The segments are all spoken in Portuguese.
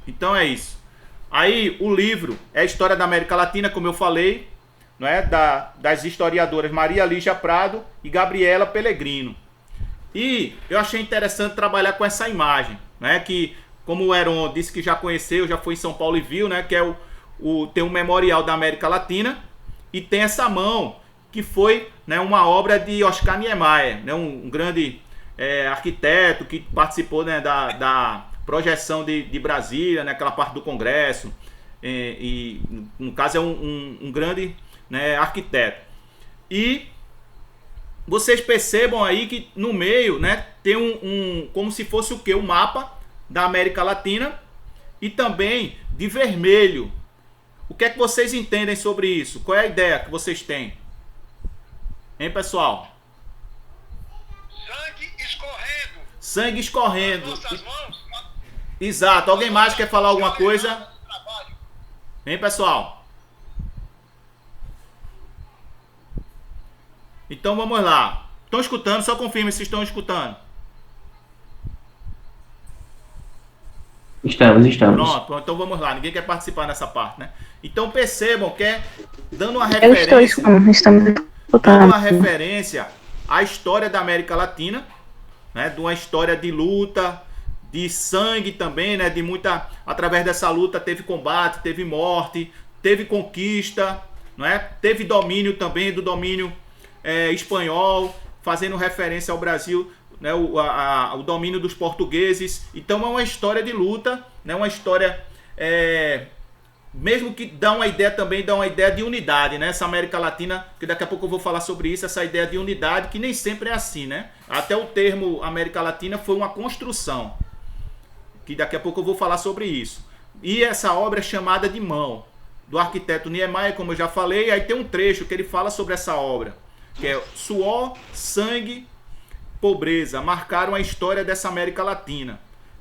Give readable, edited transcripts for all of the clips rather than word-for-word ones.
Então é isso. Aí o livro é a história da América Latina, como eu falei, não é? Das historiadoras Maria Lígia Prado e Gabriela Pellegrino. E eu achei interessante trabalhar com essa imagem, né? Que, como o Heron disse que já conheceu, já foi em São Paulo e viu, né? Que é tem um memorial da América Latina e tem essa mão que foi, né, uma obra de Oscar Niemeyer, né, um grande arquiteto que participou, né, da projeção de Brasília, naquela parte do Congresso, e no caso é um grande, né, arquiteto. E vocês percebam aí que no meio, né, tem como se fosse o quê? Um mapa da América Latina e também de vermelho. O que é que vocês entendem sobre isso? Qual é a ideia que vocês têm? Hein, pessoal? Sangue escorrendo. Sangue escorrendo. Nossas mãos. Exato. Alguém mais quer falar alguma coisa? Hein, pessoal? Então vamos lá. Estão escutando? Só confirme se estão escutando. Estamos. Pronto, então vamos lá. Ninguém quer participar nessa parte, né? Então percebam que dando uma Eu estou referência, estamos dando escutando. uma referência à história da América Latina, né? De uma história de luta, de sangue também, né? De muita, através dessa luta teve combate, teve morte, teve conquista, não é? Teve domínio também do domínio espanhol, fazendo referência ao Brasil, né, o domínio dos portugueses. Então é uma história de luta, né, uma história mesmo que dá uma ideia também, dá uma ideia de unidade, né? Essa América Latina, que daqui a pouco eu vou falar sobre isso, essa ideia de unidade que nem sempre é assim, né? Até o termo América Latina foi uma construção, que daqui a pouco eu vou falar sobre isso. E essa obra é chamada de Mão, do arquiteto Niemeyer, como eu já falei. Aí tem um trecho que ele fala sobre essa obra, que é suor, sangue, pobreza, marcaram a história dessa América Latina,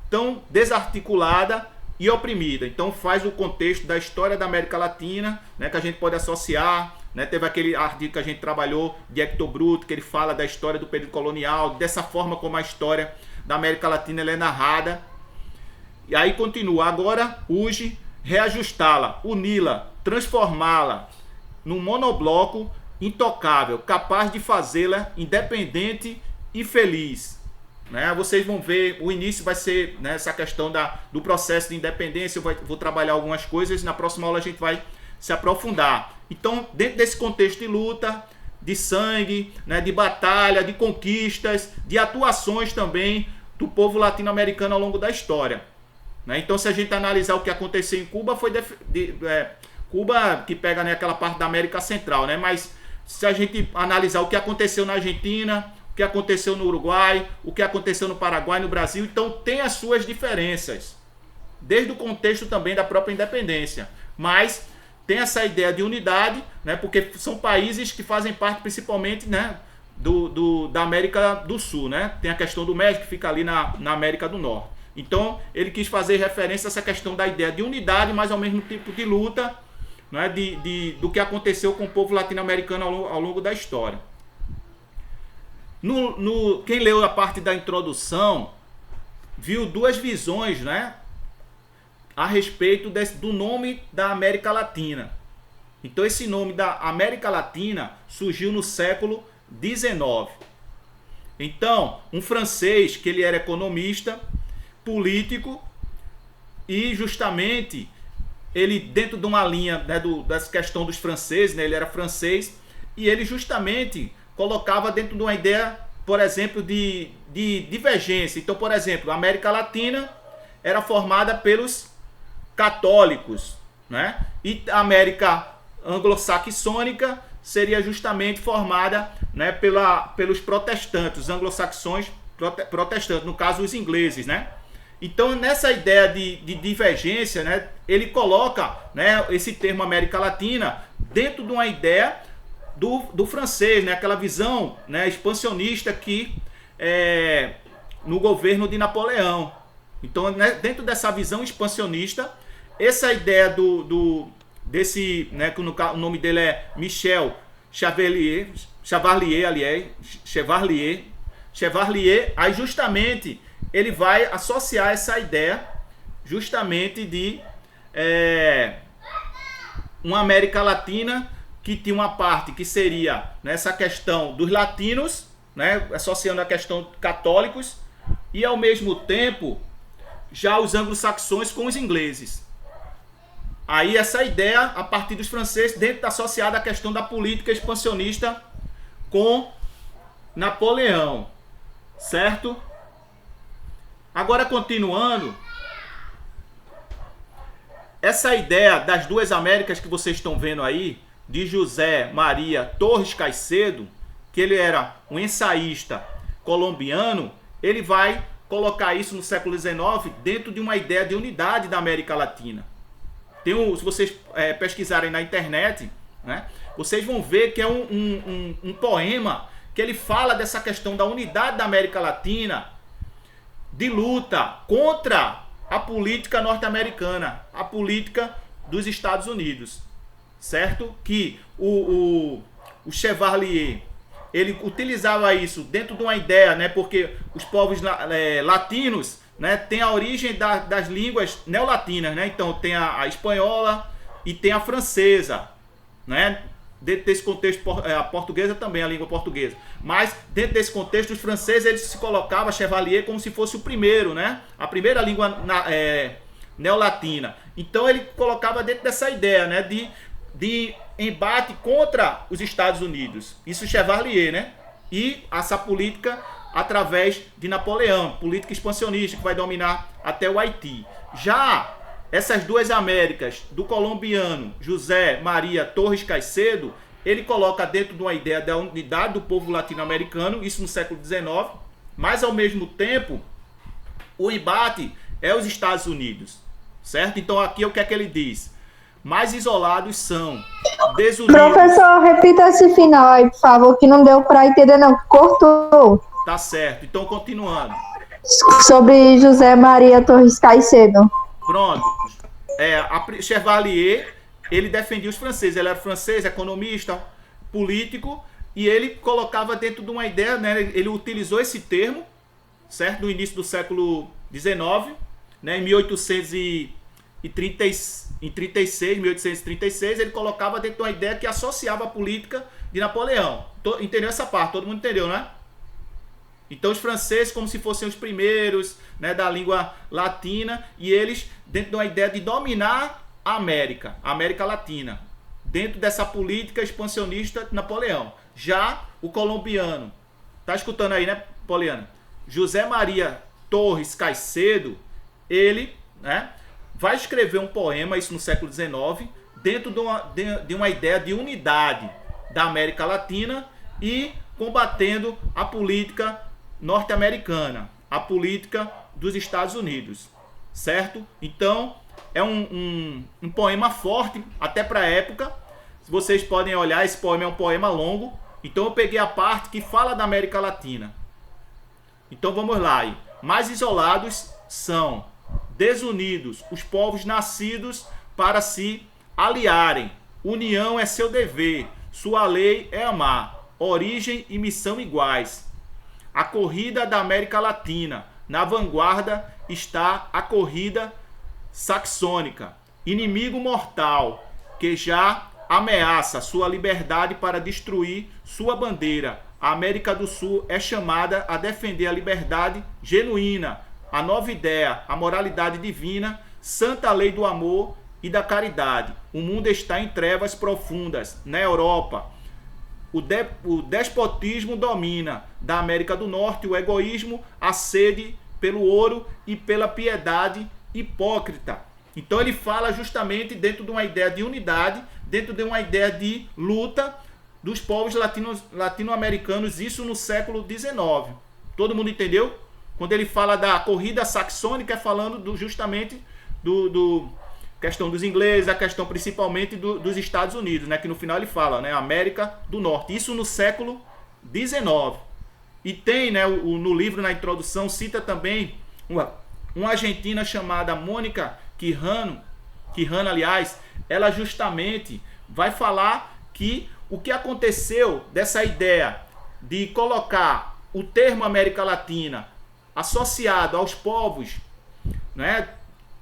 tão desarticulada e oprimida. Então faz o contexto da história da América Latina, né, que a gente pode associar, né? Teve aquele artigo que a gente trabalhou de Hector Bruto, que ele fala da história do período colonial, dessa forma como a história da América Latina ela é narrada. E aí continua, agora urge reajustá-la, uni-la, transformá-la num monobloco intocável, capaz de fazê-la independente e feliz, né? Vocês vão ver, o início vai ser, né, essa questão do processo de independência. Eu vou trabalhar algumas coisas e na próxima aula a gente vai se aprofundar. Então, dentro desse contexto de luta, de sangue, né, de batalha, de conquistas, de atuações também do povo latino-americano ao longo da história, né? Então, se a gente analisar o que aconteceu em Cuba, foi Cuba que pega, né, aquela parte da América Central, né? Mas se a gente analisar o que aconteceu na Argentina, o que aconteceu no Uruguai, o que aconteceu no Paraguai, no Brasil, então tem as suas diferenças, desde o contexto também da própria independência, mas tem essa ideia de unidade, né, porque são países que fazem parte principalmente, né, da América do Sul, né? Tem a questão do México que fica ali na América do Norte. Então ele quis fazer referência a essa questão da ideia de unidade, mas ao mesmo tempo de luta, né, do que aconteceu com o povo latino-americano ao longo da história. Quem leu a parte da introdução viu duas visões, né, a respeito do nome da América Latina. Então esse nome da América Latina surgiu no século XIX. Então, um francês que ele era economista, político, e justamente ele, dentro de uma linha, né, dessa questão dos franceses, né, ele era francês, e ele justamente colocava dentro de uma ideia, por exemplo, de divergência. Então, por exemplo, a América Latina era formada pelos católicos, né? E a América anglo-saxônica seria justamente formada, né, pelos protestantes, os anglo-saxões protestantes, no caso os ingleses, né? Então, nessa ideia de divergência, né, ele coloca, né, esse termo América Latina dentro de uma ideia do francês, né, aquela visão, né, expansionista que no governo de Napoleão. Então, né, dentro dessa visão expansionista, essa ideia desse, né, que o nome dele é Michel Chevalier, aí justamente ele vai associar essa ideia justamente de uma América Latina que tinha uma parte que seria nessa questão dos latinos, né, associando a questão católicos, e ao mesmo tempo já os anglo-saxões com os ingleses. Aí essa ideia, a partir dos franceses, dentro associada à questão da política expansionista com Napoleão, certo? Agora, continuando, essa ideia das duas Américas que vocês estão vendo aí, de José Maria Torres Caicedo, que ele era um ensaísta colombiano, ele vai colocar isso no século XIX dentro de uma ideia de unidade da América Latina. Se vocês pesquisarem na internet, né, vocês vão ver que é um poema que ele fala dessa questão da unidade da América Latina, de luta contra a política norte-americana, a política dos Estados Unidos, certo? Que o Chevalier, ele utilizava isso dentro de uma ideia, né? Porque os povos latinos, né, tem a origem das línguas neolatinas, né? Então tem a espanhola e tem a francesa, né? Dentro desse contexto, a portuguesa também, a língua portuguesa. Mas dentro desse contexto, os franceses, eles se colocavam Chevalier como se fosse o primeiro, né? A primeira língua neolatina. Então ele colocava dentro dessa ideia, né, de embate contra os Estados Unidos. Isso Chevalier, né? E essa política através de Napoleão, política expansionista que vai dominar até o Haiti. Já essas duas Américas, do colombiano José Maria Torres Caicedo, ele coloca dentro de uma ideia da unidade do povo latino-americano, isso no século XIX, mas ao mesmo tempo o embate é os Estados Unidos, certo? Então aqui o que é que ele diz? Mais isolados são, desunidos... Professor, repita esse final aí, por favor, que não deu para entender não, cortou. Tá certo, então continuando. Sobre José Maria Torres Caicedo. Pronto. A Chevalier, ele defendia os franceses. Ele era francês, economista, político, e ele colocava dentro de uma ideia, né? Ele utilizou esse termo, certo? No início do século XIX, né? Em 1836, ele colocava dentro de uma ideia que associava a política de Napoleão. Entendeu essa parte? Todo mundo entendeu, né? Então os franceses como se fossem os primeiros, né, da língua latina, e eles dentro de uma ideia de dominar a América Latina, dentro dessa política expansionista de Napoleão. Já o colombiano, tá escutando aí, né, Poliana? José Maria Torres Caicedo, ele, né, vai escrever um poema, isso no século XIX, dentro de uma ideia de unidade da América Latina e combatendo a política norte-americana, a política dos Estados Unidos, certo? Então é um poema forte até para a época. Se vocês podem olhar, esse poema é um poema longo, então eu peguei a parte que fala da América Latina. Então vamos lá aí. Mais isolados são, desunidos, os povos nascidos para se aliarem. União é seu dever, sua lei é amar, origem e missão iguais. A corrida da América Latina, na vanguarda está a corrida saxônica, inimigo mortal, que já ameaça sua liberdade para destruir sua bandeira. A América do Sul é chamada a defender a liberdade genuína, a nova ideia, a moralidade divina, santa lei do amor e da caridade. O mundo está em trevas profundas. Na Europa, o despotismo domina. Da América do Norte, o egoísmo, a sede pelo ouro e pela piedade hipócrita. Então ele fala justamente dentro de uma ideia de unidade, dentro de uma ideia de luta dos povos latino-americanos, isso no século XIX. Todo mundo entendeu? Quando ele fala da corrida saxônica, é falando justamente do questão dos ingleses, a questão principalmente dos Estados Unidos, né? Que no final ele fala, né? América do Norte. Isso no século XIX. E tem, né? No livro, na introdução, cita também uma argentina chamada Mônica Quijano, aliás, ela justamente vai falar que o que aconteceu dessa ideia de colocar o termo América Latina associado aos povos, né,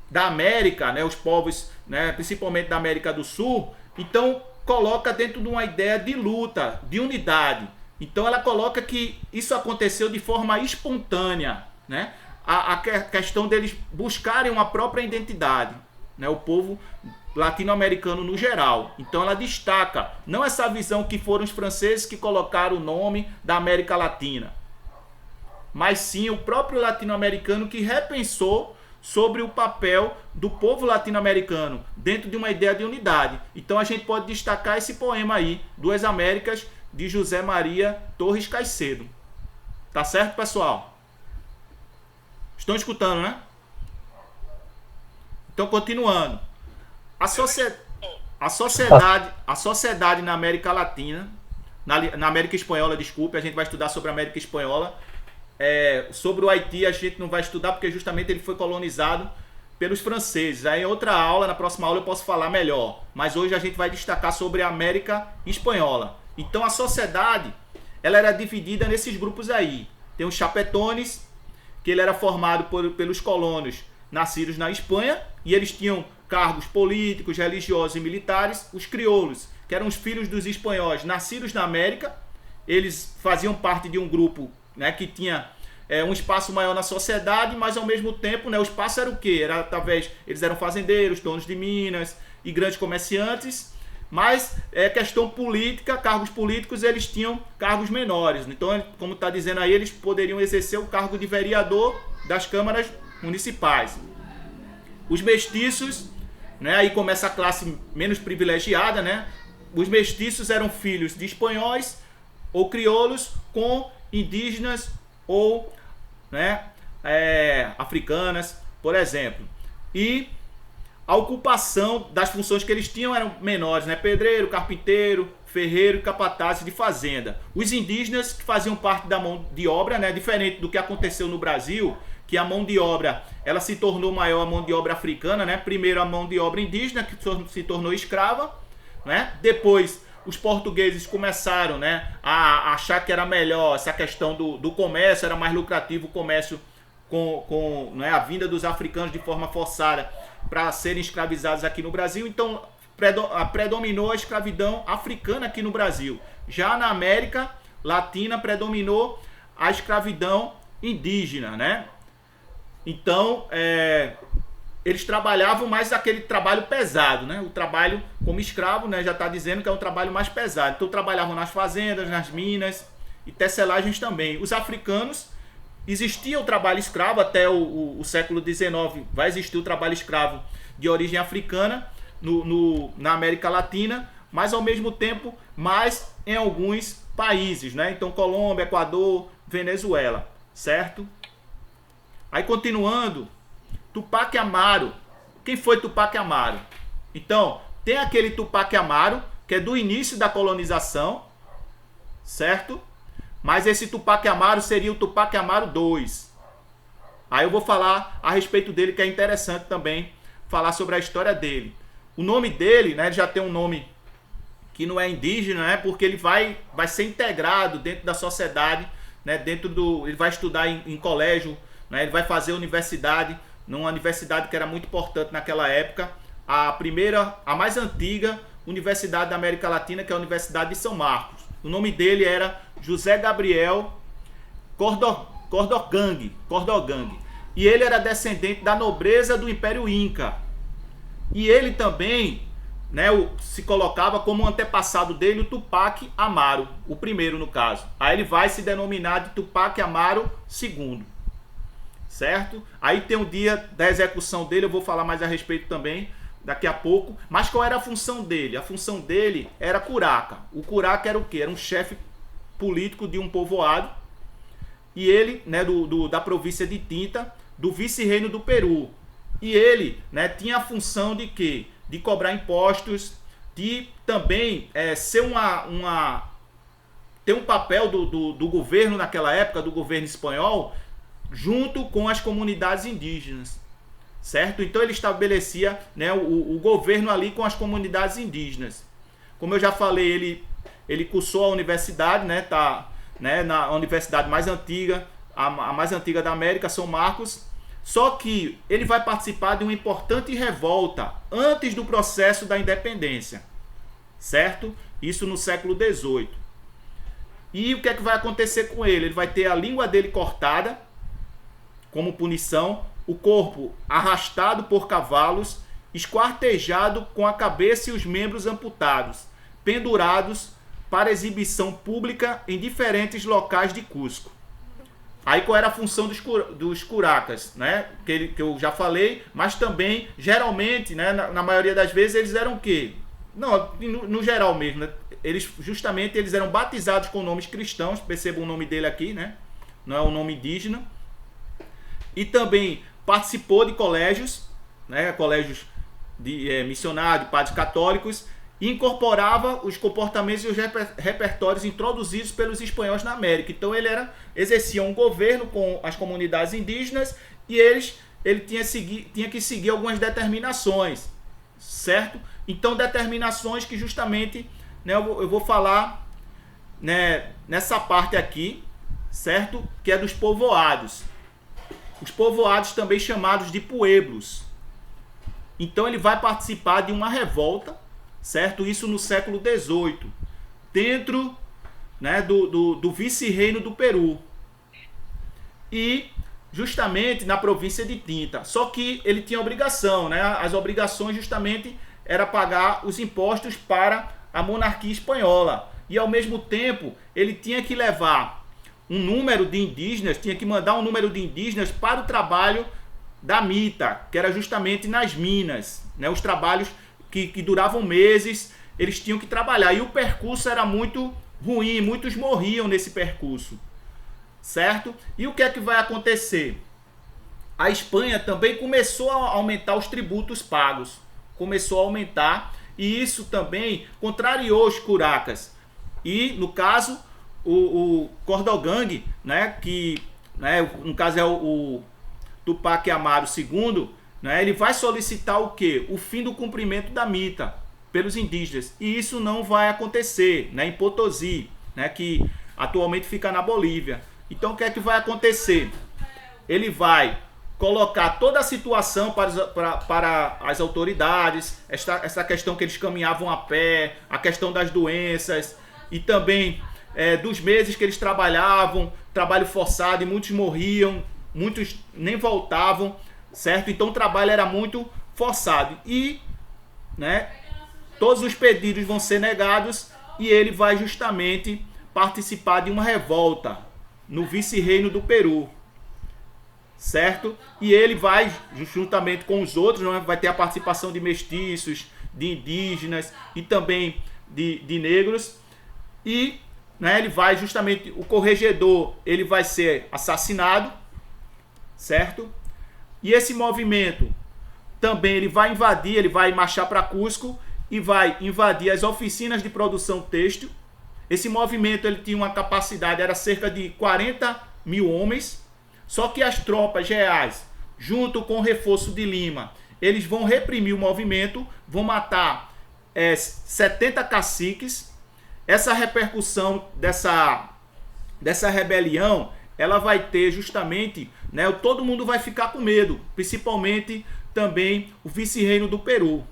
da América, né, os povos, né, principalmente da América do Sul, então coloca dentro de uma ideia de luta, de unidade. Então ela coloca que isso aconteceu de forma espontânea, né? A questão deles buscarem uma própria identidade, né? O povo latino-americano no geral. Então ela destaca, não essa visão que foram os franceses que colocaram o nome da América Latina, mas sim o próprio latino-americano que repensou sobre o papel do povo latino-americano dentro de uma ideia de unidade. Então a gente pode destacar esse poema aí, Duas Américas, de José Maria Torres Caicedo. Tá certo, pessoal? Estão escutando, né? Então, continuando. A sociedade na América Latina, na América Espanhola, desculpe, a gente vai estudar sobre a América Espanhola. Sobre o Haiti a gente não vai estudar porque justamente ele foi colonizado pelos franceses. Aí em outra aula, na próxima aula eu posso falar melhor. Mas hoje a gente vai destacar sobre a América Espanhola. Então a sociedade, ela era dividida nesses grupos aí. Tem os chapetones, que ele era formado pelos colonos nascidos na Espanha, e eles tinham cargos políticos, religiosos e militares. Os crioulos, que eram os filhos dos espanhóis nascidos na América, eles faziam parte de um grupo, né, que tinha um espaço maior na sociedade, mas ao mesmo tempo, né, o espaço era o quê? Talvez eles eram fazendeiros, donos de minas e grandes comerciantes, mas questão política, cargos políticos, eles tinham cargos menores. Então, como está dizendo aí, eles poderiam exercer o cargo de vereador das câmaras municipais. Os mestiços, né, aí começa a classe menos privilegiada, né? Os mestiços eram filhos de espanhóis ou crioulos com indígenas ou, né, africanas, por exemplo. E a ocupação das funções que eles tinham eram menores, né? Pedreiro, carpinteiro, ferreiro e capataz de fazenda. Os indígenas, que faziam parte da mão de obra, né? Diferente do que aconteceu no Brasil, que a mão de obra ela se tornou maior, a mão de obra africana, né? Primeiro a mão de obra indígena, que se tornou escrava, né? Depois os portugueses começaram, né, a achar que era melhor essa questão do comércio, era mais lucrativo o comércio com né, a vinda dos africanos de forma forçada para serem escravizados aqui no Brasil. Então predominou a escravidão africana aqui no Brasil. Já na América Latina predominou a escravidão indígena, né? Então eles trabalhavam mais aquele trabalho pesado, né? O trabalho como escravo, né, já está dizendo que é um trabalho mais pesado. Então trabalhavam nas fazendas, nas minas e tecelagens também. Os africanos, existia o trabalho escravo até o século XIX, vai existir o trabalho escravo de origem africana na América Latina, mas ao mesmo tempo mais em alguns países, né? Então Colômbia, Equador, Venezuela, certo? Aí continuando, Tupac Amaru. Quem foi Tupac Amaru? Então, tem aquele Tupac Amaru, que é do início da colonização, certo? Mas esse Tupac Amaru seria o Tupac Amaru II. Aí eu vou falar a respeito dele, que é interessante também falar sobre a história dele. O nome dele, né, já tem um nome que não é indígena, né, porque ele vai ser integrado dentro da sociedade, né, ele vai estudar em colégio, né, ele vai fazer universidade, numa universidade que era muito importante naquela época, a mais antiga universidade da América Latina, que é a Universidade de São Marcos. O nome dele era José Gabriel Cordogang. E ele era descendente da nobreza do Império Inca. E ele também, né, se colocava como antepassado dele o Tupac Amaru, o primeiro no caso. Aí ele vai se denominar de Tupac Amaru II. Certo? Aí tem o dia da execução dele, eu vou falar mais a respeito também daqui a pouco. Mas qual era a função dele? A função dele era curaca. O curaca era o quê? Era um chefe político de um povoado. E ele, né, da província de Tinta, do vice-reino do Peru. E ele, né, tinha a função de quê? De cobrar impostos, de também ser ter um papel do governo naquela época, do governo espanhol, junto com as comunidades indígenas, certo? Então ele estabelecia, né, o governo ali com as comunidades indígenas. Como eu já falei, ele cursou a universidade, né, tá, né, na universidade mais antiga, a mais antiga da América, São Marcos, Só que ele vai participar de uma importante revolta antes do processo da independência, certo? Isso no século XVIII. E o que é que vai acontecer com ele? Ele vai ter a língua dele cortada como punição, o corpo arrastado por cavalos, esquartejado com a cabeça e os membros amputados, pendurados para exibição pública em diferentes locais de Cusco. Aí qual era a função dos curacas, né? Que eu já falei, mas também, geralmente, né, na maioria das vezes, eles eram o quê? Não, no geral mesmo, né? Eles eram batizados com nomes cristãos, perceba o nome dele aqui, né? Não é um nome indígena. E também participou de colégios, né? Colégios de missionários, padres católicos, e incorporava os comportamentos e os repertórios introduzidos pelos espanhóis na América. Então ele exercia um governo com as comunidades indígenas e ele tinha que seguir algumas determinações, certo? Então determinações que justamente, né, eu vou falar, né, nessa parte aqui, certo? Que é dos povoados. Os povoados também chamados de pueblos. Então ele vai participar de uma revolta, certo? Isso no século XVIII, dentro, né, do vice-reino do Peru. E justamente na província de Tinta. Só que ele tinha obrigação, né? As obrigações justamente era pagar os impostos para a monarquia espanhola. E ao mesmo tempo ele tinha que levar um número de indígenas, tinha que mandar um número de indígenas para o trabalho da mita, que era justamente nas minas, né? Os trabalhos que duravam meses, eles tinham que trabalhar. E o percurso era muito ruim, muitos morriam nesse percurso, certo? E o que é que vai acontecer? A Espanha também começou a aumentar os tributos pagos, começou a aumentar, e isso também contrariou os curacas. E, no caso, o Cordogang, né, que, né, no caso é o Tupac Amaru II, né, ele vai solicitar o quê? O fim do cumprimento da mita pelos indígenas. E isso não vai acontecer, né, em Potosí, né, que atualmente fica na Bolívia. Então o que é que vai acontecer? Ele vai colocar toda a situação para as autoridades, essa questão que eles caminhavam a pé, a questão das doenças e também dos meses que eles trabalhavam, trabalho forçado, e muitos morriam, muitos nem voltavam, certo? Então o trabalho era muito forçado e, né, todos os pedidos vão ser negados e ele vai justamente participar de uma revolta no vice-reino do Peru, certo? E ele vai, juntamente com os outros, né, vai ter a participação de mestiços, de indígenas e também de negros. E, né, ele vai justamente, o corregedor, ele vai ser assassinado, certo? E esse movimento também ele vai invadir, ele vai marchar para Cusco e vai invadir as oficinas de produção têxtil. Esse movimento ele tinha uma capacidade, era cerca de 40 mil homens, só que as tropas reais, junto com o reforço de Lima, eles vão reprimir o movimento, vão matar 70 caciques. Essa repercussão dessa rebelião, ela vai ter justamente, né, todo mundo vai ficar com medo, principalmente também o vice-reino do Peru,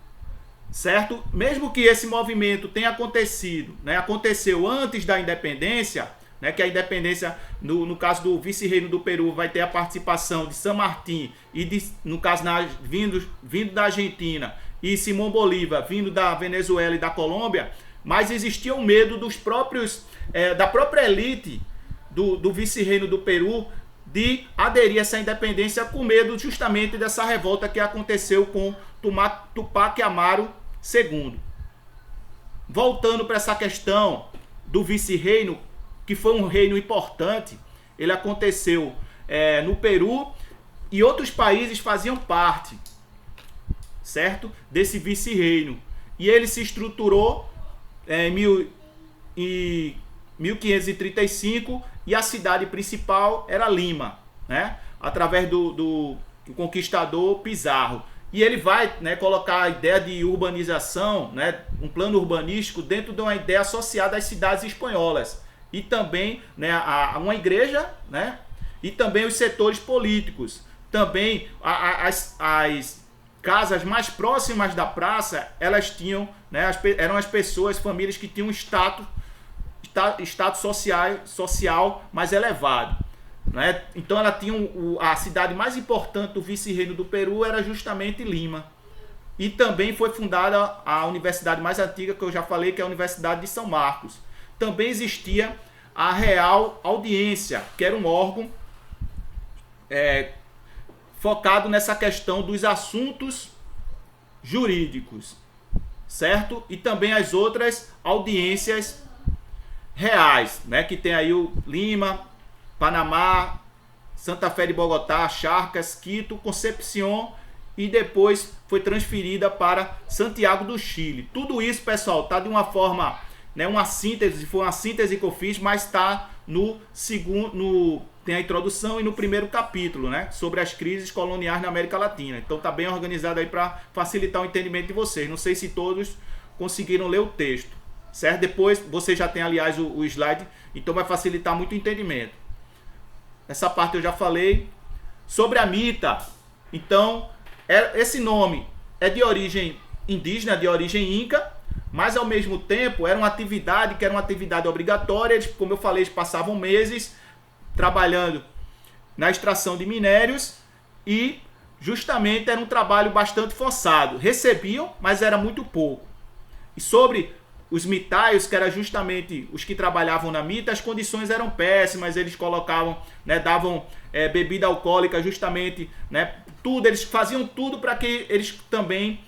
certo? Mesmo que esse movimento tenha acontecido, né, aconteceu antes da independência, né, que a independência, no caso do vice-reino do Peru, vai ter a participação de San Martín e, no caso, vindo da Argentina, e Simão Bolívar vindo da Venezuela e da Colômbia, mas existia um medo dos próprios, da própria elite do vice-reino do Peru de aderir a essa independência, com medo justamente dessa revolta que aconteceu com Tupac Amaru II. Voltando para essa questão do vice-reino, que foi um reino importante, ele aconteceu no Peru e outros países faziam parte, certo? Desse vice-reino. E ele se estruturou em 1535 e a cidade principal era Lima, né? Através do conquistador Pizarro. E ele vai, né, colocar a ideia de urbanização, né, um plano urbanístico dentro de uma ideia associada às cidades espanholas. E também, né, uma igreja, né, e também os setores políticos. Também as casas mais próximas da praça, elas tinham, né, eram as pessoas, famílias que tinham status social mais elevado, né? Então ela tinha a cidade mais importante do vice-reino do Peru era justamente Lima. E também foi fundada a universidade mais antiga, que eu já falei, que é a Universidade de São Marcos. Também existia a Real Audiência, que era um órgão focado nessa questão dos assuntos jurídicos, certo? E também as outras audiências reais, né? Que tem aí o Lima, Panamá, Santa Fé de Bogotá, Charcas, Quito, Concepción, e depois foi transferida para Santiago do Chile. Tudo isso, pessoal, tá de uma forma, né, uma síntese, foi uma síntese que eu fiz, mas está no segundo, tem a introdução e no primeiro capítulo, né, sobre as crises coloniais na América Latina. Então tá bem organizado aí para facilitar o entendimento de vocês. Não sei se todos conseguiram ler o texto, certo? Depois você já tem, aliás, o slide, então vai facilitar muito o entendimento. Essa parte eu já falei. Sobre a Mita, então, esse nome é de origem indígena, de origem inca, mas ao mesmo tempo era uma atividade que era uma atividade obrigatória. Eles, como eu falei, eles passavam meses trabalhando na extração de minérios e justamente era um trabalho bastante forçado. Recebiam, mas era muito pouco. E sobre os mitaios, que eram justamente os que trabalhavam na Mita, as condições eram péssimas. Eles colocavam, né, davam bebida alcoólica justamente, né, tudo, eles faziam tudo para que eles também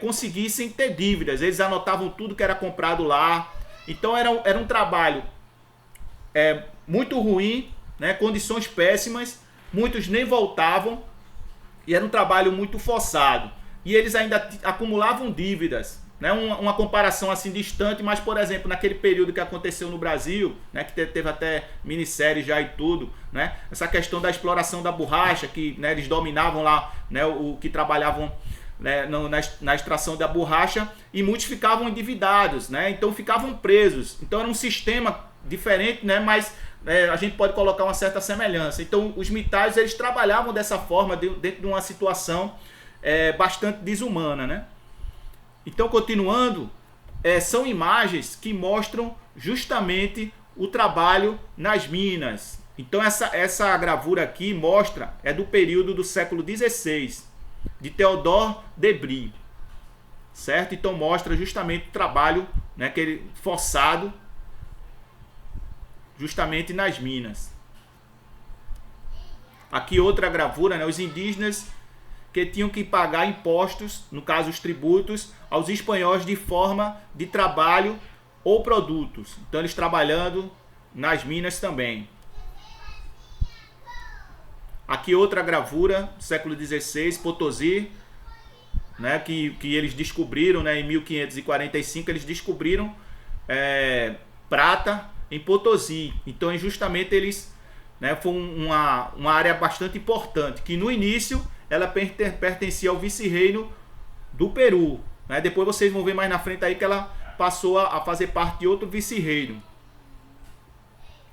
conseguissem ter dívidas. Eles anotavam tudo que era comprado lá. Então era um trabalho muito ruim, né, condições péssimas, muitos nem voltavam e era um trabalho muito forçado. E eles ainda acumulavam dívidas. Né, uma comparação assim distante, mas por exemplo, naquele período que aconteceu no Brasil, né, que teve até minissérie já e tudo, né, essa questão da exploração da borracha, que, né, eles dominavam lá, né, o que trabalhavam, né, na extração da borracha, e muitos ficavam endividados, né, então ficavam presos. Então era um sistema diferente, né, mas a gente pode colocar uma certa semelhança. Então os mitaios, eles trabalhavam dessa forma dentro de uma situação bastante desumana, né. Então, continuando, são imagens que mostram justamente o trabalho nas minas. Então, essa gravura aqui mostra, é do período do século XVI, de Théodore Debry, certo? Então, mostra justamente o trabalho, né, aquele forçado, justamente nas minas. Aqui outra gravura, né, os indígenas que tinham que pagar impostos, no caso os tributos, aos espanhóis de forma de trabalho ou produtos. Então eles trabalhando nas minas também. Aqui outra gravura do século XVI, Potosí, né, que eles descobriram, né, em 1545, eles descobriram prata em Potosí. Então justamente eles, né, foi uma área bastante importante, que no início ela pertencia ao vice-reino do Peru, né? Depois vocês vão ver mais na frente aí que ela passou a fazer parte de outro vice-reino.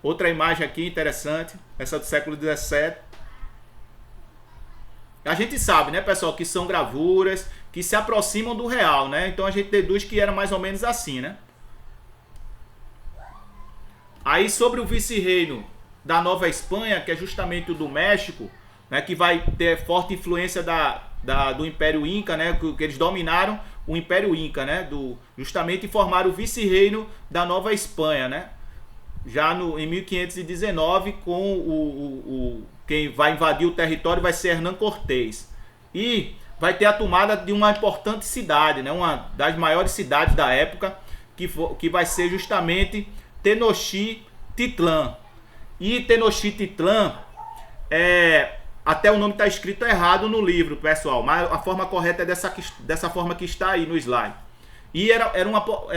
Outra imagem aqui interessante, essa do século XVII. A gente sabe, né, pessoal, que são gravuras que se aproximam do real, né? Então a gente deduz que era mais ou menos assim, né? Aí sobre o vice-reino da Nova Espanha, que é justamente o do México, né, que vai ter forte influência do Império Inca, né, que eles dominaram o Império Inca, né, justamente formaram o vice-reino da Nova Espanha, né, já em 1519, com quem vai invadir o território vai ser Hernán Cortés, e vai ter a tomada de uma importante cidade, né, uma das maiores cidades da época, que vai ser justamente Tenochtitlan. E Tenochtitlan até o nome está escrito errado no livro, pessoal, mas a forma correta é dessa forma que está aí no slide. E era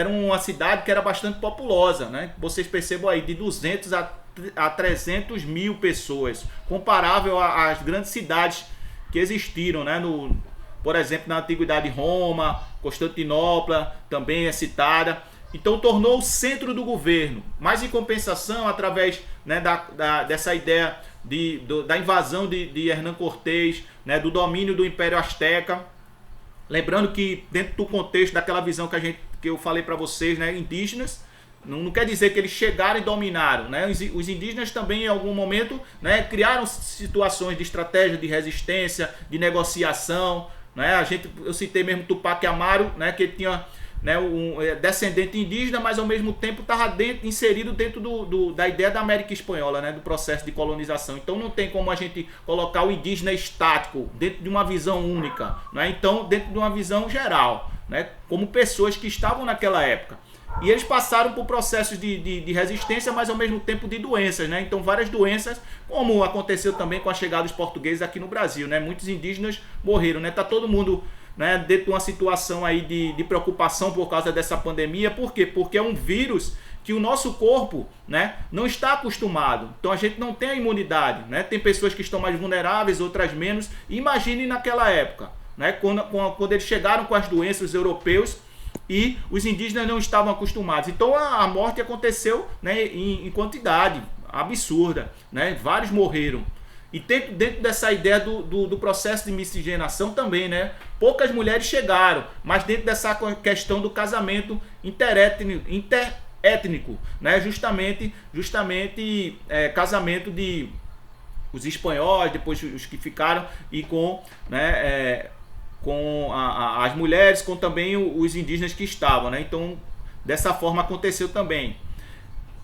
uma cidade que era bastante populosa, né? Vocês percebam aí, de 200 a 300 mil pessoas, comparável às grandes cidades que existiram, né? Por exemplo, na Antiguidade, Roma, Constantinopla também é citada. Então tornou o centro do governo, mas em compensação, através, né, dessa ideia da invasão de Hernán Cortés, né, do domínio do Império Azteca. Lembrando que dentro do contexto daquela visão que eu falei para vocês, né, indígenas, não quer dizer que eles chegaram e dominaram, né? Os indígenas também em algum momento, né, criaram situações de estratégia de resistência, de negociação, né? Eu citei mesmo Tupac Amaru, né, que ele tinha, né, um descendente indígena, mas ao mesmo tempo estava inserido dentro da ideia da América Espanhola, né, do processo de colonização. Então não tem como a gente colocar o indígena estático dentro de uma visão única, né? Então dentro de uma visão geral, né, como pessoas que estavam naquela época. E eles passaram por processos de resistência, mas ao mesmo tempo de doenças, né? Então várias doenças, como aconteceu também com a chegada dos portugueses aqui no Brasil, né? Muitos indígenas morreram, né? Tá todo mundo, né, dentro de uma situação aí de preocupação por causa dessa pandemia. Por quê? Porque é um vírus que o nosso corpo, né, não está acostumado. Então a gente não tem a imunidade, né? Tem pessoas que estão mais vulneráveis, outras menos. Imagine naquela época, né, quando eles chegaram com as doenças, os europeus, e os indígenas não estavam acostumados. Então a morte aconteceu, né, em quantidade absurda, né? Vários morreram. E dentro dessa ideia do processo de miscigenação também, né? Poucas mulheres chegaram, mas dentro dessa questão do casamento interétnico, né? Justamente casamento de os espanhóis, depois os que ficaram, e com, né, com as mulheres, com também os indígenas que estavam, né? Então dessa forma aconteceu também.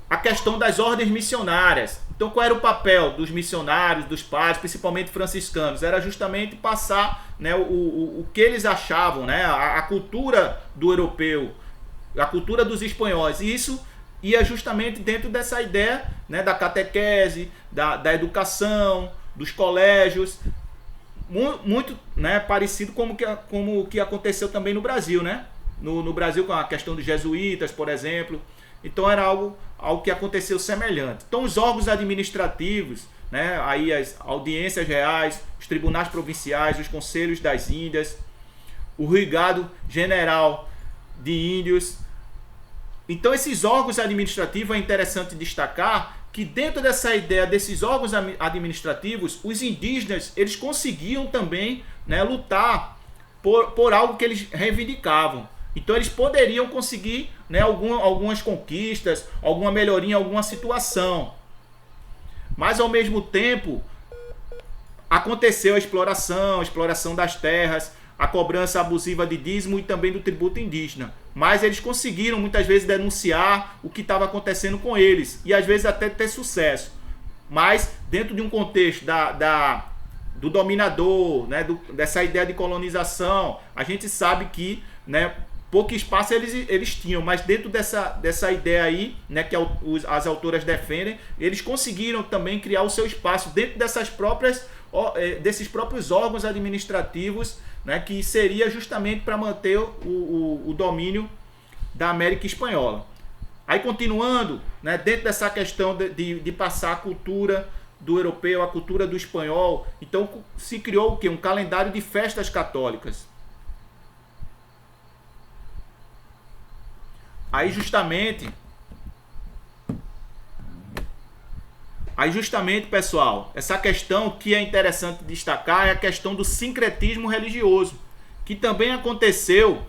A questão das ordens missionárias. Então qual era o papel dos missionários, dos padres, principalmente franciscanos? Era justamente passar, né, o que eles achavam, né, a cultura do europeu, a cultura dos espanhóis. E isso ia justamente dentro dessa ideia, né, da catequese, da educação, dos colégios, muito, né, parecido como que aconteceu também no Brasil, né? No Brasil com a questão dos jesuítas, por exemplo. Então era algo que aconteceu semelhante. Então os órgãos administrativos, né, aí as audiências reais, os tribunais provinciais, os conselhos das Índias, o Brigado General de Índios. Então esses órgãos administrativos, é interessante destacar que dentro dessa ideia desses órgãos administrativos, os indígenas, eles conseguiam também, né, lutar por algo que eles reivindicavam. Então eles poderiam conseguir, né, algumas conquistas, alguma melhoria em alguma situação. Mas ao mesmo tempo aconteceu a exploração das terras, a cobrança abusiva de dízimo e também do tributo indígena. Mas eles conseguiram muitas vezes denunciar o que estava acontecendo com eles e às vezes até ter sucesso. Mas dentro de um contexto do dominador, né, dessa ideia de colonização, a gente sabe que, né, pouco espaço eles tinham, mas dentro dessa ideia aí, né, que as autoras defendem, eles conseguiram também criar o seu espaço dentro desses próprios órgãos administrativos, né, que seria justamente para manter o domínio da América Espanhola. Aí continuando, né, dentro dessa questão de passar a cultura do europeu, a cultura do espanhol, então se criou o quê? Um calendário de festas católicas. Aí justamente, pessoal, essa questão que é interessante destacar é a questão do sincretismo religioso, que também aconteceu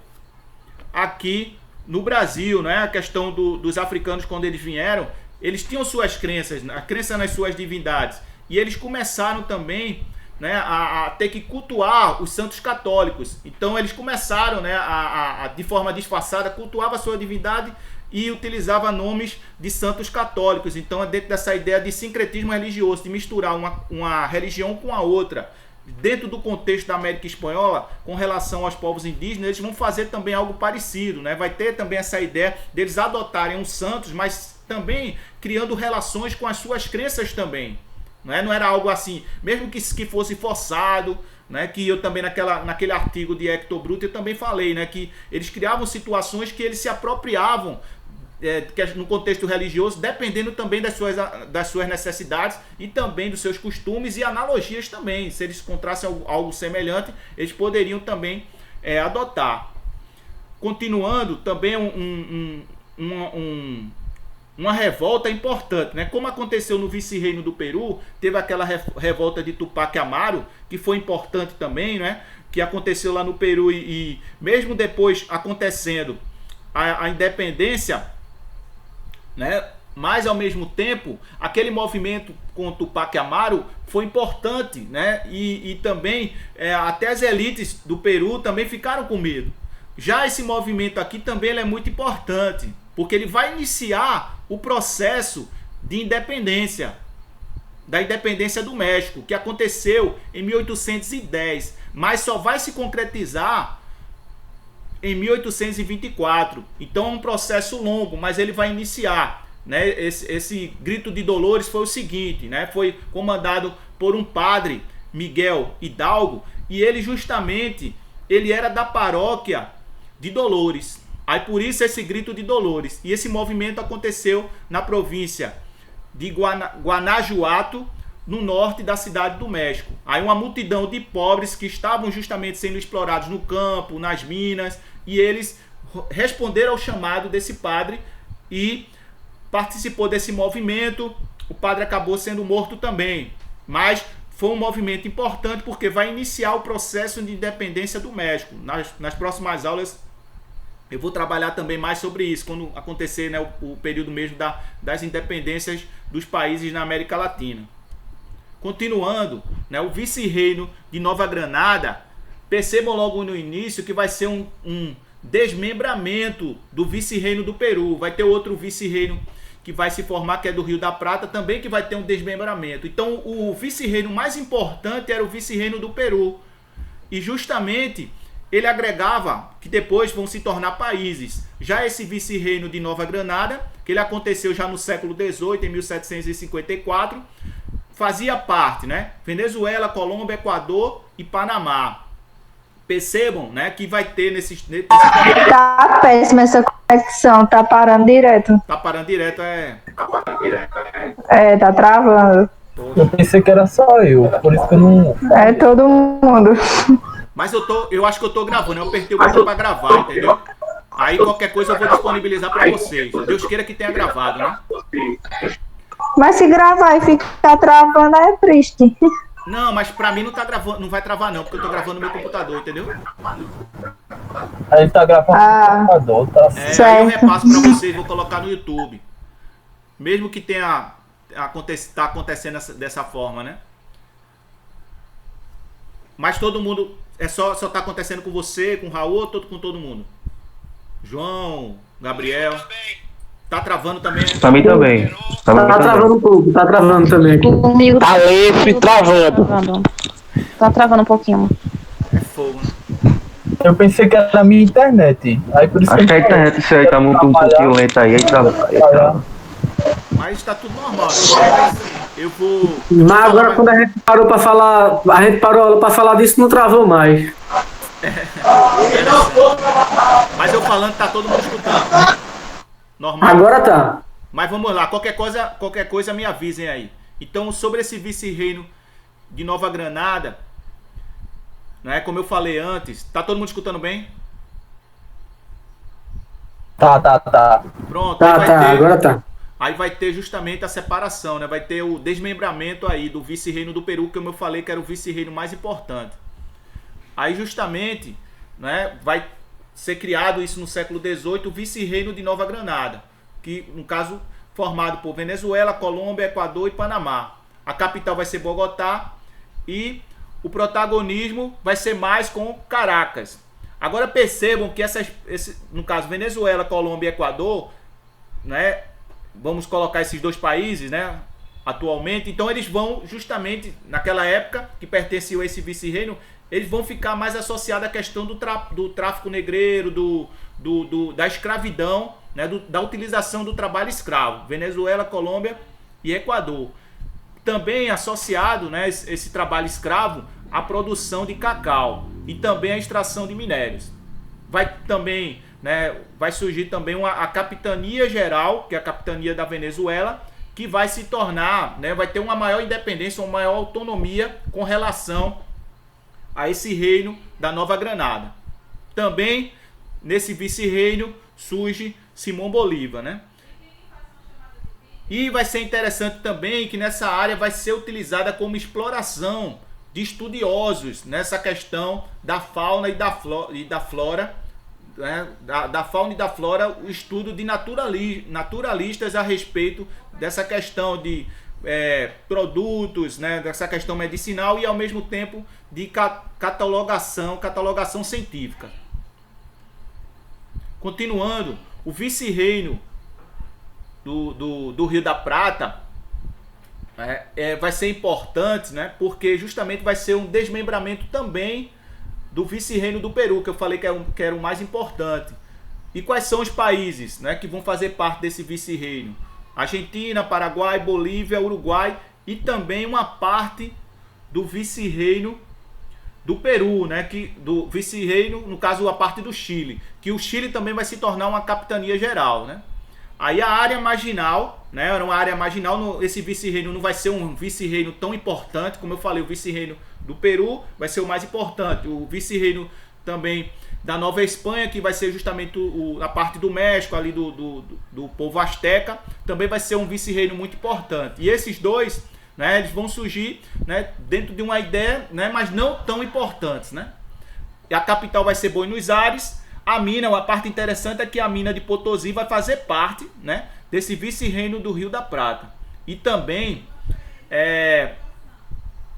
aqui no Brasil, né? A questão dos africanos, quando eles vieram, eles tinham suas crenças, a crença nas suas divindades, e eles começaram também, né, a ter que cultuar os santos católicos. Então eles começaram, né, de forma disfarçada, cultuava a sua divindade e utilizava nomes de santos católicos. Então é dentro dessa ideia de sincretismo religioso, de misturar uma religião com a outra. Dentro do contexto da América Espanhola, com relação aos povos indígenas, eles vão fazer também algo parecido, né? Vai ter também essa ideia deles adotarem os santos, mas também criando relações com as suas crenças também. Não era algo assim, mesmo que fosse forçado, né, que eu também naquele artigo de Hector Bruto eu também falei, né, que eles criavam situações que eles se apropriavam no contexto religioso, dependendo também das suas necessidades e também dos seus costumes e analogias também. Se eles encontrassem algo semelhante, eles poderiam também adotar. Continuando, também uma revolta importante, né? Como aconteceu no vice-reino do Peru, teve aquela revolta de Tupac Amaru, que foi importante também, né? Que aconteceu lá no Peru e mesmo depois acontecendo a independência, né? Mas ao mesmo tempo, aquele movimento com Tupac Amaru foi importante, né? E também até as elites do Peru também ficaram com medo. Já esse movimento aqui também ele é muito importante, porque ele vai iniciar o processo de independência, da independência do México, que aconteceu em 1810, mas só vai se concretizar em 1824. Então é um processo longo, mas ele vai iniciar, né? Esse grito de Dolores foi o seguinte, né? Foi comandado por um padre, Miguel Hidalgo, e ele justamente ele era da paróquia de Dolores. Aí por isso esse grito de Dolores. E esse movimento aconteceu na província de Guanajuato, no norte da cidade do México. Aí uma multidão de pobres que estavam justamente sendo explorados no campo, nas minas, e eles responderam ao chamado desse padre e participou desse movimento. O padre acabou sendo morto também, mas foi um movimento importante porque vai iniciar o processo de independência do México. Nas próximas aulas eu vou trabalhar também mais sobre isso, quando acontecer, né, o período mesmo das independências dos países na América Latina. Continuando, né, o vice-reino de Nova Granada, percebam logo no início que vai ser um desmembramento do vice-reino do Peru. Vai ter outro vice-reino que vai se formar, que é do Rio da Prata, também que vai ter um desmembramento. Então o vice-reino mais importante era o vice-reino do Peru. E justamente ele agregava, que depois vão se tornar países. Já esse vice-reino de Nova Granada, que ele aconteceu já no século XVIII, em 1754, fazia parte, né? Venezuela, Colômbia, Equador e Panamá. Percebam, né, que vai ter nesse... Tá péssima essa conexão, tá parando direto. Tá parando direto, tá travando. Eu pensei que era só eu, por isso que eu não... É todo mundo. Mas eu acho que eu tô gravando, eu apertei o botão pra gravar, entendeu? Aí qualquer coisa eu vou disponibilizar pra vocês. Deus queira que tenha gravado, né? Mas se gravar e ficar travando é triste. Não, mas pra mim não tá gravando, não vai travar não, porque eu tô gravando no meu computador, entendeu? A gente tá gravando no computador, tá certo. Aí eu repasso pra vocês, vou colocar no YouTube. Mesmo que tenha tá acontecendo dessa forma, né? Mas todo mundo, só tá acontecendo com você, com o Raul, ou com todo mundo? João, Gabriel. Tá travando também? Pra mim também. Tá travando um pouco, tá travando também aqui. Comigo tá lento e travando. Tá travando um pouquinho. É fogo, né? Eu pensei que era a minha internet. Aí por isso Acho que a internet isso aí tá muito um pouquinho lenta aí trava. Mas tá tudo normal. Eu vou. Mas agora quando a gente parou pra falar disso, não travou mais. Mas eu falando, tá todo mundo escutando. Normal. Agora tá. Mas vamos lá, qualquer coisa me avisem aí. Então, sobre esse vice-reino de Nova Granada, né, como eu falei antes, tá todo mundo escutando bem? Tá. Pronto, Agora tá. Aí vai ter justamente a separação, né? Vai ter o desmembramento aí do vice-reino do Peru, que como eu falei que era o vice-reino mais importante. Aí justamente, né, vai ser criado isso no século XVIII, o vice-reino de Nova Granada, que no caso formado por Venezuela, Colômbia, Equador e Panamá. A capital vai ser Bogotá e o protagonismo vai ser mais com Caracas. Agora percebam que no caso Venezuela, Colômbia e Equador, né, vamos colocar esses dois países, né, atualmente, então eles vão justamente naquela época que pertenciam a esse vice-reino, eles vão ficar mais associados à questão do tráfico negreiro, da escravidão, né, da utilização do trabalho escravo. Venezuela, Colômbia e Equador. Também associado, né, esse trabalho escravo à produção de cacau e também à extração de minérios. Vai surgir também a capitania geral, que é a capitania da Venezuela, que vai se tornar, né, vai ter uma maior independência, uma maior autonomia com relação a esse reino da Nova Granada. Também nesse vice-reino surge Simão Bolívar, né? E vai ser interessante também que nessa área vai ser utilizada como exploração de estudiosos nessa questão da fauna e da flora, né? Da fauna e da flora, o estudo de naturalistas a respeito dessa questão de produtos, né? Dessa questão medicinal e ao mesmo tempo de catalogação científica. Continuando, o vice-reino do Rio da Prata vai ser importante, né? Porque justamente vai ser um desmembramento também do vice-reino do Peru, que eu falei que era o mais importante. E quais são os países, né, que vão fazer parte desse vice-reino? Argentina, Paraguai, Bolívia, Uruguai e também uma parte do vice-reino do Peru, né, do vice-reino, no caso a parte do Chile, que o Chile também vai se tornar uma capitania geral, né? Aí a área marginal, né, era uma área marginal, esse vice-reino não vai ser um vice-reino tão importante, como eu falei, o vice-reino do Peru vai ser o mais importante, o vice-reino também da Nova Espanha, que vai ser justamente a parte do México, ali do povo azteca, também vai ser um vice-reino muito importante. E esses dois, né, eles vão surgir, né, dentro de uma ideia, né, mas não tão importantes, né? E a capital vai ser Buenos Aires. A parte interessante é que a mina de Potosí vai fazer parte, né, desse vice-reino do Rio da Prata. E também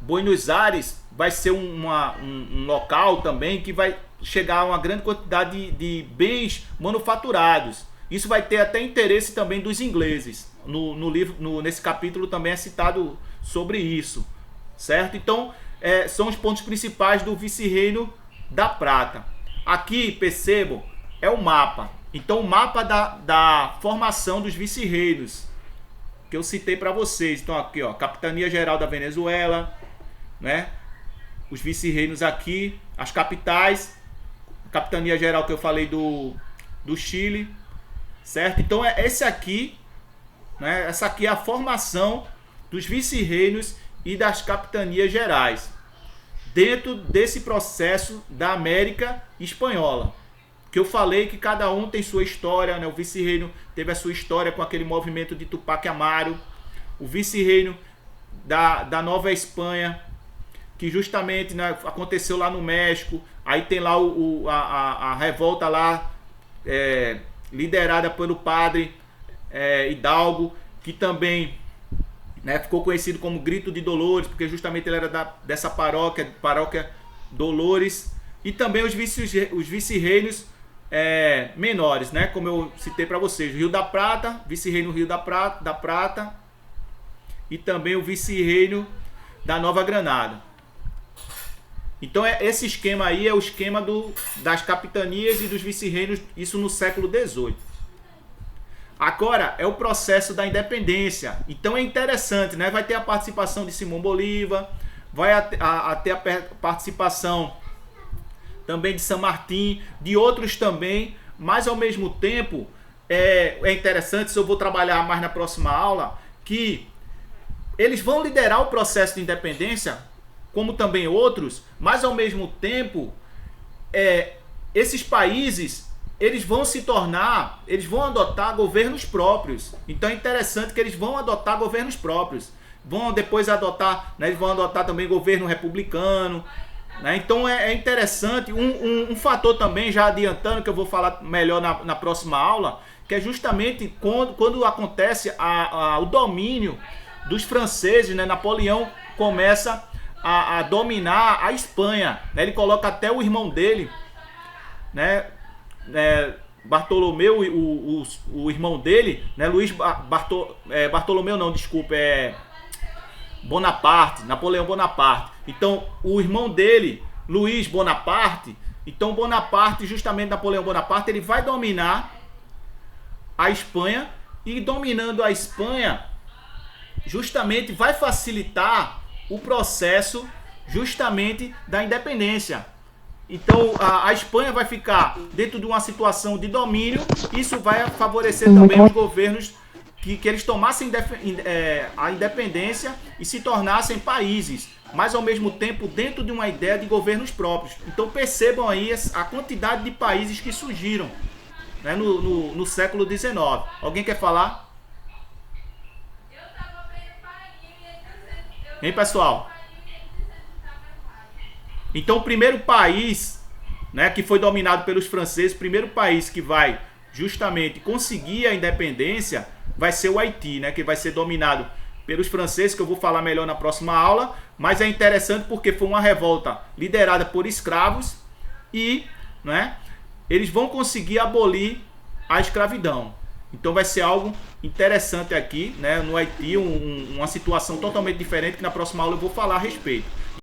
Buenos Aires vai ser um local também que vai chegar a uma grande quantidade de bens manufaturados. Isso vai ter até interesse também dos ingleses. No livro, nesse capítulo também é citado sobre isso, certo? Então, são os pontos principais do vice-reino da Prata. Aqui, percebam, é o mapa. Então, o mapa da formação dos vice-reinos, que eu citei para vocês. Então, aqui, ó, Capitania Geral da Venezuela, né? Os vice-reinos aqui, as capitais, Capitania Geral que eu falei do Chile, certo? Então, esse aqui, né? Essa aqui é a formação dos vice-reinos e das capitanias gerais dentro desse processo da América Espanhola, que eu falei que cada um tem sua história, né? O vice-reino teve a sua história com aquele movimento de Tupac Amaru, o vice-reino da Nova Espanha, que justamente, né, aconteceu lá no México. Aí tem lá a revolta lá, liderada pelo padre Hidalgo, que também, né, ficou conhecido como Grito de Dolores, porque justamente ele era dessa paróquia Dolores. E também os vice-reinos menores, né, como eu citei para vocês, Rio da Prata, vice-reino Rio da Prata, e também o vice-reino da Nova Granada. Então esse esquema aí é o esquema das capitanias e dos vice-reinos, isso no século XVIII. Agora é o processo da independência. Então é interessante, né? Vai ter a participação de Simão Bolívar, vai ter a participação também de San Martín, de outros também, mas ao mesmo tempo é interessante, se eu vou trabalhar mais na próxima aula, que eles vão liderar o processo de independência, como também outros, mas ao mesmo tempo esses países eles vão adotar governos próprios. Então é interessante que eles vão adotar governos próprios, vão depois adotar, né, eles vão adotar também governo republicano, né? Então é interessante, um fator também, já adiantando, que eu vou falar melhor na próxima aula, que é justamente quando acontece o domínio dos franceses, né? Napoleão começa a dominar a Espanha, né? Ele coloca até o irmão dele, né? Bartolomeu, o irmão dele, né? Bartolomeu não, desculpa, Bonaparte, Napoleão Bonaparte. Então o irmão dele, Luís Bonaparte, então Bonaparte, justamente Napoleão Bonaparte, ele vai dominar a Espanha, e dominando a Espanha justamente vai facilitar o processo justamente da independência. Então a Espanha vai ficar dentro de uma situação de domínio. Isso vai favorecer também os governos que eles tomassem a independência e se tornassem países, mas ao mesmo tempo dentro de uma ideia de governos próprios. Então percebam aí a quantidade de países que surgiram, né, no século XIX. Alguém quer falar? Hein, pessoal? Então, o primeiro país, né, que foi dominado pelos franceses, o primeiro país que vai justamente conseguir a independência vai ser o Haiti, né, que vai ser dominado pelos franceses, que eu vou falar melhor na próxima aula, mas é interessante porque foi uma revolta liderada por escravos e, né, eles vão conseguir abolir a escravidão. Então vai ser algo interessante aqui, né, no Haiti, uma situação totalmente diferente que na próxima aula eu vou falar a respeito.